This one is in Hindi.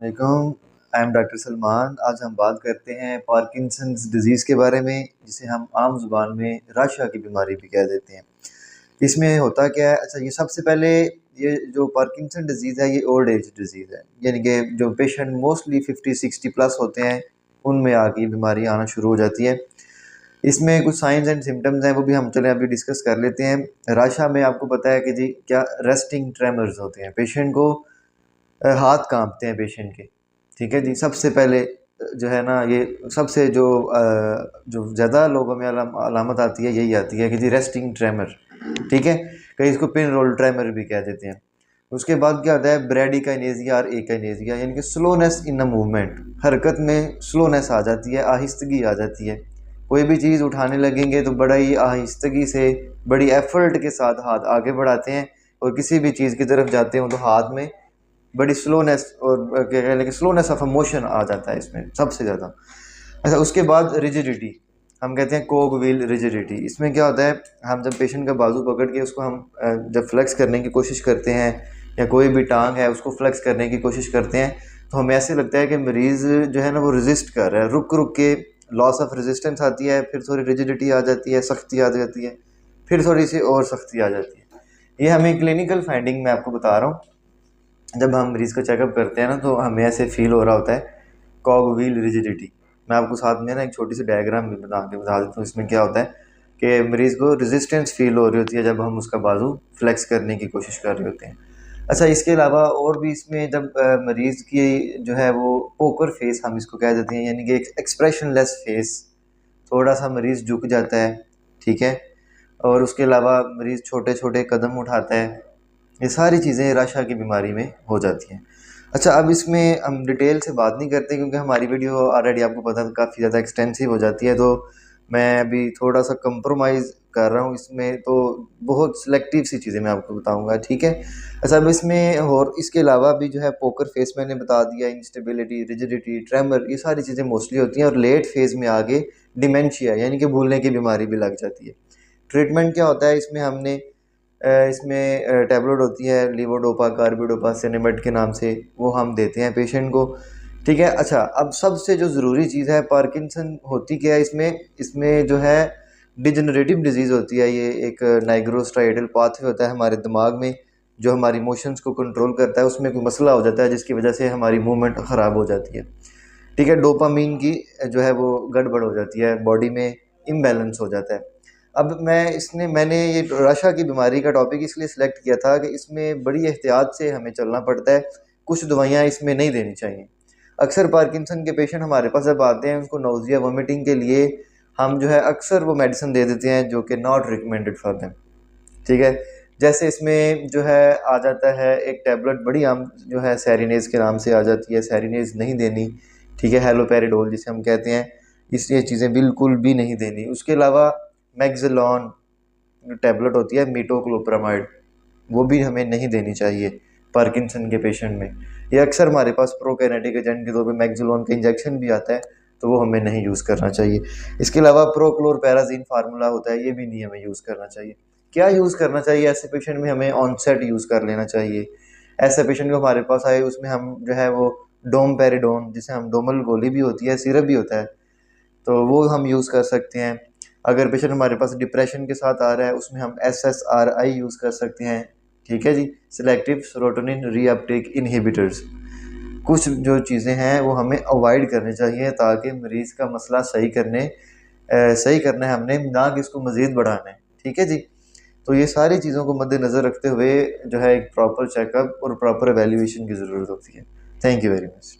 वालेकुम। I am doctor Salman. आज हम बात करते हैं पार्किंसंस डिजीज़ के बारे में, जिसे हम आम ज़ुबान में राशा की बीमारी भी कह देते हैं। इसमें होता क्या है? अच्छा, ये सबसे पहले ये जो पार्किंसन डिजीज़ है, ये ओल्ड एज डिजीज़ है, यानी कि जो पेशेंट मोस्टली 50-60 प्लस होते हैं, उनमें आके ये बीमारी आना शुरू हो जाती है। इसमें कुछ साइंस एंड सिम्पटम्स हैं, वो भी हम चलें अभी डिस्कस कर लेते हैं। राशा में आपको पता है कि जी क्या रेस्टिंग ट्रेमर्स होते हैं, पेशेंट को हाथ काँपते हैं पेशेंट के, ठीक है जी। सबसे पहले जो है ना, ये सबसे जो ज़्यादा लोगों में अलामत आती है, यही आती है कि जी रेस्टिंग ट्रेमर, ठीक है। कई इसको पिन रोल ट्रेमर भी कह देते हैं। उसके बाद क्या होता है? ब्रेडिकाइनेसिया और एकाइनेसिया, यानी कि स्लोनेस इन द मूवमेंट, हरकत में स्लोनेस आ जाती है, आहिस्तगी आ जाती है। कोई भी चीज़ उठाने लगेंगे तो बड़ा ही आहिस्तगी से, बड़ी एफर्ट के साथ हाथ आगे बढ़ाते हैं, और किसी भी चीज़ की तरफ जाते हो तो हाथ में बड़ी स्लोनेस और क्या कह लें कि स्लोनेस ऑफ मोशन आ जाता है इसमें सबसे ज़्यादा। अच्छा, उसके बाद रिजिडिटी, हम कहते हैं कोग व्हील रिजिडिटी। इसमें क्या होता है? हम जब पेशेंट का बाजू पकड़ के उसको हम जब फ्लेक्स करने की कोशिश करते हैं, या कोई भी टांग है उसको फ्लेक्स करने की कोशिश करते हैं, तो हमें ऐसे लगता है कि मरीज़ जो है ना वो रेजिस्ट कर रहा है। रुक रुक के लॉस ऑफ रेजिस्टेंस आती है, फिर थोड़ी रिजिडिटी आ जाती है, सख्ती आ जाती है, फिर थोड़ी सी और सख्ती आ जाती है। ये हमें क्लिनिकल फाइंडिंग में आपको बता रहा हूँ। जब हम मरीज़ का चेकअप करते हैं ना, तो हमें ऐसे फील हो रहा होता है कॉग व्हील रिजिडिटी। मैं आपको साथ में ना एक छोटी सी डायग्राम भी बता देता हूँ। इसमें क्या होता है कि मरीज़ को रेजिस्टेंस फील हो रही होती है जब हम उसका बाजू फ्लेक्स करने की कोशिश कर रहे होते हैं। अच्छा, इसके अलावा और भी इसमें जब मरीज़ की जो है वो पोकर फेस हम इसको कह देते हैं, यानी कि एक एक्सप्रेशन लेस फेस, थोड़ा सा मरीज़ झुक जाता है, ठीक है। और उसके अलावा मरीज़ छोटे छोटे कदम उठाता है। ये सारी चीज़ें राशा की बीमारी में हो जाती हैं। अच्छा, अब इसमें हम डिटेल से बात नहीं करते, क्योंकि हमारी वीडियो ऑलरेडी आपको पता है काफ़ी ज़्यादा एक्सटेंसिव हो जाती है, तो मैं अभी थोड़ा सा कंप्रोमाइज़ कर रहा हूँ इसमें, तो बहुत सिलेक्टिव सी चीज़ें मैं आपको बताऊँगा, ठीक है। अच्छा, अब इसमें और इसके अलावा भी जो है पोकर फेस मैंने बता दिया, इंस्टेबिलिटी, रिजिडिटी, ट्रेमर, ये सारी चीज़ें मोस्टली होती हैं, और लेट फेज़ में आगे डिमेंशिया यानी कि भूलने की बीमारी भी लग जाती है। ट्रीटमेंट क्या होता है इसमें? हमने इसमें टैबलेट होती है लीवोडोपा, कार्बिडोपा, सिनेमेड के नाम से, वो हम देते हैं पेशेंट को, ठीक है। अच्छा, अब सबसे जो ज़रूरी चीज़ है, पार्किंसन होती क्या है इसमें? इसमें जो है डिजेनरेटिव डिजीज़ होती है। ये एक नाइग्रोस्ट्राइडल पाथवे होता है हमारे दिमाग में, जो हमारी इमोशंस को कंट्रोल करता है। उसमें कोई मसला हो जाता है जिसकी वजह से हमारी मूवमेंट ख़राब हो जाती है, ठीक है। डोपामीन की जो है वो गड़बड़ हो जाती है, बॉडी में इम्बैलेंस हो जाता है। अब मैंने ये राशा की बीमारी का टॉपिक इसलिए सिलेक्ट किया था कि इसमें बड़ी एहतियात से हमें चलना पड़ता है। कुछ दवाइयाँ इसमें नहीं देनी चाहिए। अक्सर पार्किंसन के पेशेंट हमारे पास जब आते हैं, उनको नौजिया वोमिटिंग के लिए हम जो है अक्सर वो मेडिसिन दे देते हैं जो कि नॉट रिकमेंडेड फॉर देम, ठीक है। जैसे इसमें जो है आ जाता है एक टैबलेट बड़ी आम जो है सैरिनेज के नाम से आ जाती है, सैरिनेज नहीं देनी, ठीक है। हेलोपेरिडोल जिसे हम कहते हैं, इस ये चीज़ें बिल्कुल भी नहीं देनी। उसके अलावा मैक्सिलॉन टैबलेट होती है मीटोक्लोप्रामाइड, वो भी हमें नहीं देनी चाहिए पार्किंसन के पेशेंट में। ये अक्सर हमारे पास प्रोकाइनेटिक एजेंट के तौर पे मैक्सिलोन का इंजेक्शन भी आता है, तो वो हमें नहीं यूज़ करना चाहिए। इसके अलावा प्रोक्लोरपैराज़ीन फार्मूला होता है, ये भी नहीं हमें यूज़ करना चाहिए। क्या यूज़ करना चाहिए ऐसे पेशेंट में? हमें ऑनसेट यूज़ कर लेना चाहिए। ऐसे पेशेंट को हमारे पास आए, उसमें हम जो है वो डोमपेरिडोन, जिसे हम डोमल गोली भी होती है, सिरप भी होता है, तो वो हम यूज़ कर सकते हैं। अगर पेशेंट हमारे पास डिप्रेशन के साथ आ रहा है, उसमें हम SSRI यूज़ कर सकते हैं, ठीक है जी, सिलेक्टिव सेरोटोनिन रीअपटेक इनहिबिटर्स। कुछ जो चीज़ें हैं वो हमें अवॉइड करनी चाहिए, ताकि मरीज़ का मसला सही करना है हमने, ना कि इसको मज़ीद बढ़ाना है, ठीक है जी। तो ये सारी चीज़ों को मद्देनज़र रखते हुए जो है एक प्रॉपर चेकअप और प्रॉपर एवेल्यूएशन की ज़रूरत होती है। Thank you very much.